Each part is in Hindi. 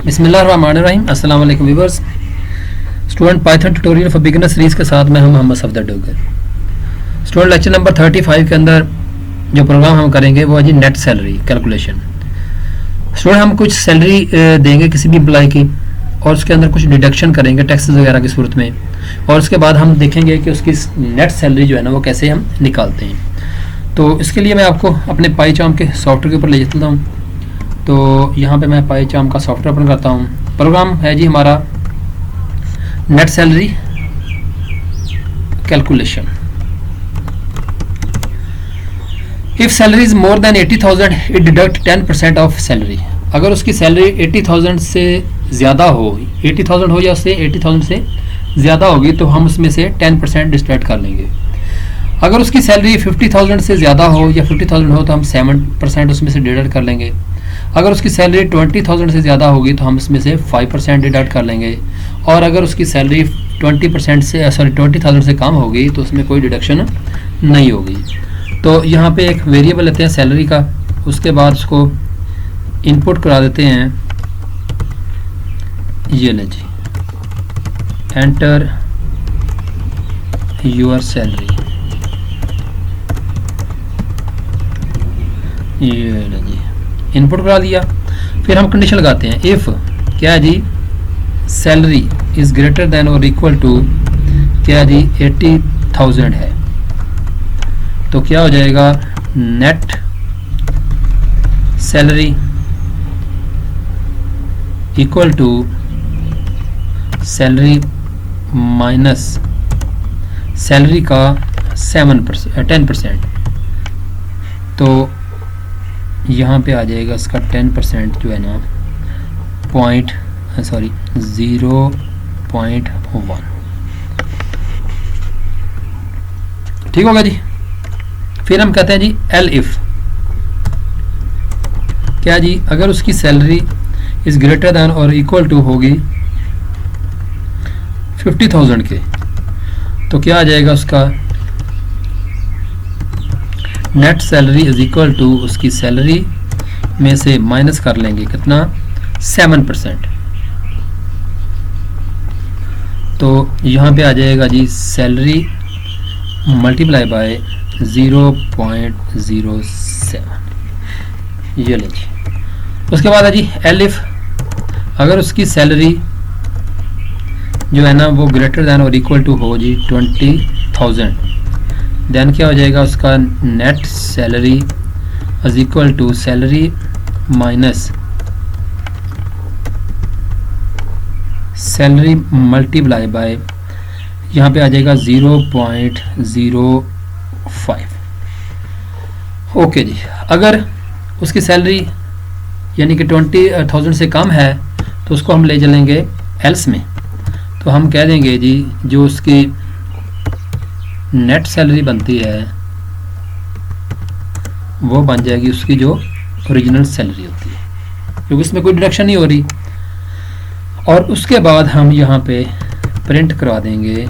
बिस्मिल्लाहिर्रहमानिर्रहीम। अस्सलाम वालेकुम viewers. Student python tutorial for beginner series के साथ मैं हूं Mohammad Safdar Dogar. Student lecture number 35 के अंदर जो प्रोग्राम हम करेंगे वो है जी नेट सैलरी कैलकुलेशन। स्टूडेंट हम कुछ सैलरी देंगे किसी भी एम्प्लॉय की और उसके अंदर कुछ डिडक्शन करेंगे टैक्सेस वगैरह की सूरत में, और उसके बाद हम देखेंगे कि उसकी नेट सैलरी जो है ना वो कैसे हम निकालते हैं। तो इसके लिए मैं आपको अपने पाईचार्म के सॉफ्टवेयर के ऊपर ले जाता हूँ। तो यहाँ पे मैं पाईचार्म का सॉफ्टवेयर ओपन करता हूँ। प्रोग्राम है जी हमारा net salary calculation. If salary is more than 80,000 it deduct 10% of salary. अगर उसकी सैलरी 80,000 से ज़्यादा हो, 80,000 हो या उससे 80,000 से ज़्यादा होगी तो हम उसमें से 10% डिस्ट्रैक्ट कर लेंगे। अगर उसकी सैलरी 50,000 से ज़्यादा हो या 50,000 हो तो हम 7% उसमें से डिडक्ट कर लेंगे। अगर उसकी सैलरी 20,000 से ज़्यादा होगी तो हम इसमें से 5% डिडक्ट कर लेंगे। और अगर उसकी सैलरी 20,000 से कम होगी तो उसमें कोई डिडक्शन नहीं होगी। तो यहाँ पे एक वेरिएबल लेते हैं सैलरी का, उसके बाद उसको इनपुट करा देते हैं। ये ले जी, एंटर योर सैलरी। ये ले जी, इनपुट करा दिया। फिर हम कंडीशन लगाते हैं, इफ़ क्या है जी सैलरी इज़ ग्रेटर देन और इक्वल टू क्या जी 80,000 है, तो क्या हो जाएगा net salary equal to salary minus salary का 10%। तो यहाँ पे आ जाएगा इसका 10% जो है ना 0.1। ठीक होगा जी। फिर हम कहते हैं जी एल इफ क्या जी अगर उसकी सैलरी इज ग्रेटर देन और इक्वल टू होगी 50,000 के, तो क्या आ जाएगा उसका net salary is equal to उसकी सैलरी में से माइनस कर लेंगे कितना 7%। तो यहाँ पे आ जाएगा जी सैलरी मल्टीप्लाई बाय 0.07। ये ले जी। उसके बाद है जी एलिफ अगर उसकी सैलरी जो है ना वो ग्रेटर देन और इक्वल टू हो जी 20,000, देन क्या हो जाएगा उसका net salary is equal to salary minus salary multiply by यहाँ पे आ जाएगा 0.05। ओके जी। अगर उसकी सैलरी यानी कि 20,000 से कम है तो उसको हम ले चलेंगे एल्स में। तो हम कह देंगे जी जो उसकी नेट सैलरी बनती है वो बन जाएगी उसकी जो ओरिजिनल सैलरी होती है, क्योंकि इसमें कोई डिडक्शन नहीं हो रही। और उसके बाद हम यहाँ पे प्रिंट करवा देंगे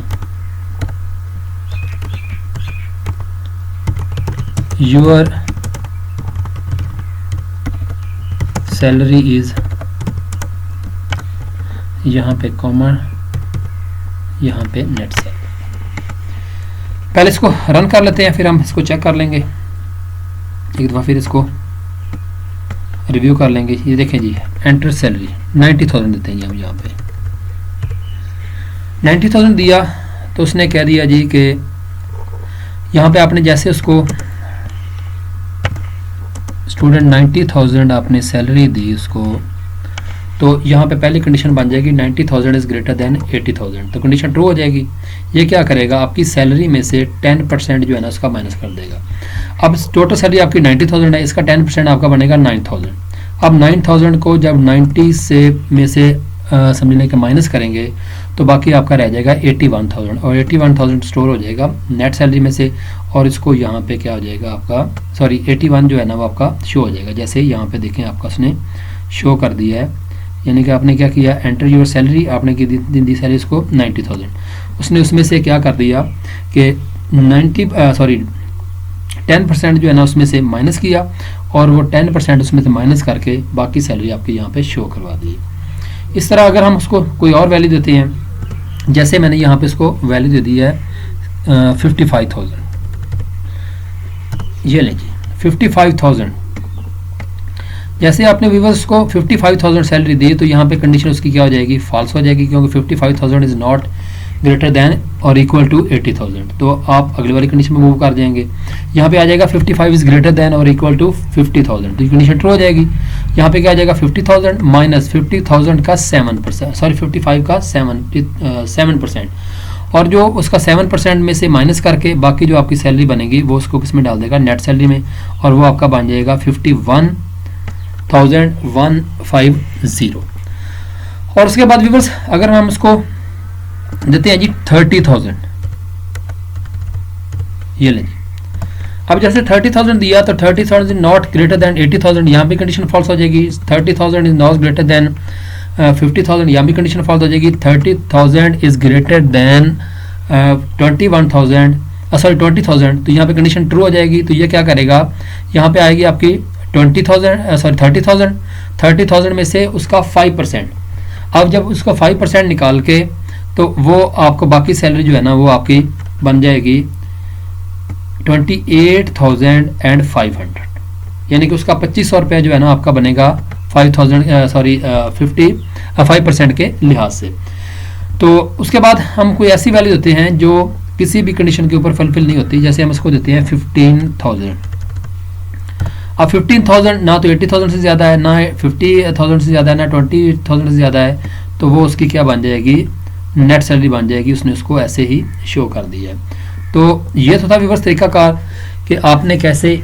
योर सैलरी इज, यहाँ पे कॉमा, यहाँ पे नेट सैलरी। पहले इसको रन कर लेते हैं फिर हम इसको चेक कर लेंगे एक दफ़ा, फिर इसको रिव्यू कर लेंगे। ये देखें जी एंटर सैलरी 90,000 देते हैं हम यहाँ पे 90,000 दिया तो उसने कह दिया जी कि यहाँ पे आपने जैसे उसको स्टूडेंट 90,000 आपने सैलरी दी उसको, तो यहाँ पे पहली कंडीशन बन जाएगी 90,000 इज़ ग्रेटर देन 80,000, तो कंडीशन ट्रू हो जाएगी। ये क्या करेगा आपकी सैलरी में से 10% जो है ना उसका माइनस कर देगा। अब टोटल सैलरी आपकी 90,000 है, इसका 10% आपका बनेगा 9,000। अब 9,000 को जब 90 से में से समझने के माइनस करेंगे तो बाकी आपका रह जाएगा 81,000, और 81,000 स्टोर हो जाएगा नेट सैलरी में से। और इसको यहाँ पे क्या हो जाएगा आपका 81 जो है ना वो आपका शो हो जाएगा। जैसे यहाँ पे देखें आपका उसने शो कर दिया है, यानी कि आपने क्या किया एंटर योर सैलरी, आपने की दी सैलरी इसको 90,000, उसने उसमें से क्या कर दिया कि 10% जो है ना उसमें से माइनस किया और वो 10% उसमें से माइनस करके बाकी सैलरी आपकी यहाँ पे शो करवा दी। इस तरह अगर हम उसको कोई और वैल्यू देते हैं, जैसे मैंने यहाँ पे इसको वैल्यू दे दी है 55,000, ये लीजिए 55,000। जैसे आपने व्यूअर्स को 55,000 सैलरी दी तो यहाँ पे कंडीशन उसकी क्या हो जाएगी, फॉल्स हो जाएगी, क्योंकि 55,000 इज़ नॉट ग्रेटर देन और इक्वल टू 80,000। तो आप अगली वाली कंडीशन में मूव कर जाएंगे, यहाँ पे आ जाएगा 55 इज़ ग्रेटर देन और इक्वल टू 50,000, तो ये कंडीशन ट्रू हो जाएगी। यहाँ पे क्या आ जाएगा 50,000 माइनस 50,000 का 7%, सॉरी 55 का 7%, और जो उसका 7% में से माइनस करके बाकी जो आपकी सैलरी बनेगी वो उसको किस में डाल देगा, नेट सैलरी में, और वो आपका बन जाएगा 51,150। और उसके बाद व्यूअर्स अगर हम उसको देते हैं जी 30,000, ये लें। अब जैसे 30,000 दिया तो 30,000 इज नॉट ग्रेटर देन 80,000, यहाँ भी कंडीशन फॉल्स हो जाएगी। 30,000 इज नॉट ग्रेटर देन 50,000, यहाँ भी कंडीशन फॉल्स हो जाएगी। 30,000 इज ग्रेटर देन 20,000, तो यहाँ पे कंडीशन ट्रू हो जाएगी। तो ये क्या करेगा, यहाँ पे आएगी आपकी 30,000 में से उसका 5%। अब जब उसका 5% निकाल के तो वो आपको बाकी सैलरी जो है ना वो आपकी बन जाएगी 28,500, यानी कि उसका 2,500 रुपया जो है ना आपका बनेगा 5% के लिहाज से। तो उसके बाद हम कोई ऐसी वैल्यू देते हैं जो किसी भी कंडीशन के ऊपर फुलफिल नहीं होती, जैसे हम इसको देते हैं 15,000। अब 15,000 ना तो 80,000 से ज़्यादा है, ना 50,000 से ज़्यादा है, ना 20,000 से ज़्यादा है, तो वो उसकी क्या बन जाएगी, नेट सैलरी बन जाएगी। उसने उसको ऐसे ही शो कर दिया है। तो ये तो था व्यूअर्स तरीकाकार कि आपने कैसे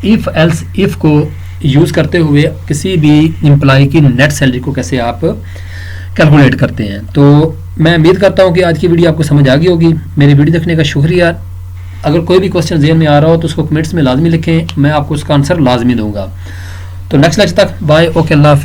इफ़ एल्स इफ़ को यूज़ करते हुए किसी भी एम्प्लॉय की नेट सैलरी को कैसे आप कैलकुलेट करते हैं। तो मैं उम्मीद करता हूँ कि आज की वीडियो आपको समझ आ गई होगी। मेरी वीडियो देखने का शुक्रिया। अगर कोई भी क्वेश्चन ज़हन में आ रहा हो तो उसको कमेंट्स में लाजमी लिखें, मैं आपको उसका आंसर लाजमी दूंगा। तो नेक्स्ट लेक्चर तक बाय, ओके, अल्लाह हाफिज़।